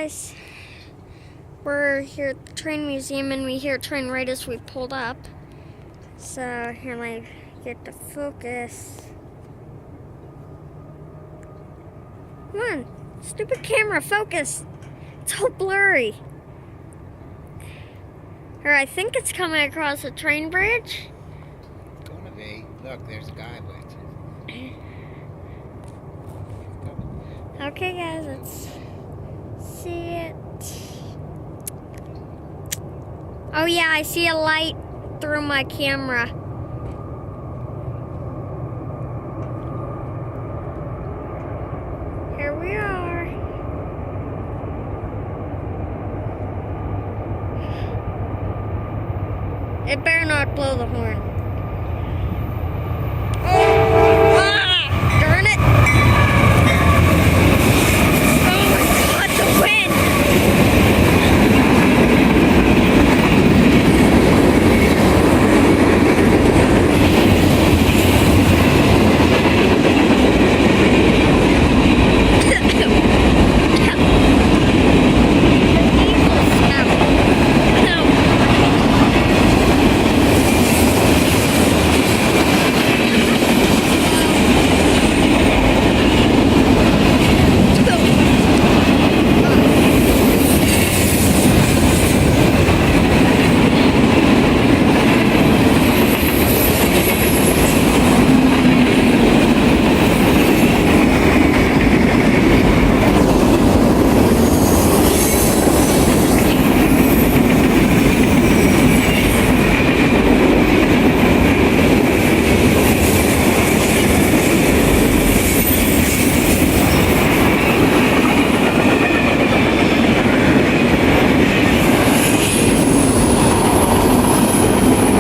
guys, we're here at the train museum and we hear a train right as we pulled up. So here, let me get the focus. Come on, stupid camera, focus. It's all blurry. Or I think it's coming across a train bridge. It's gonna be. Look, there's a guy with you. Okay guys, let's see it. Oh yeah, I see a light through my camera. Here we are. It better not blow the horn.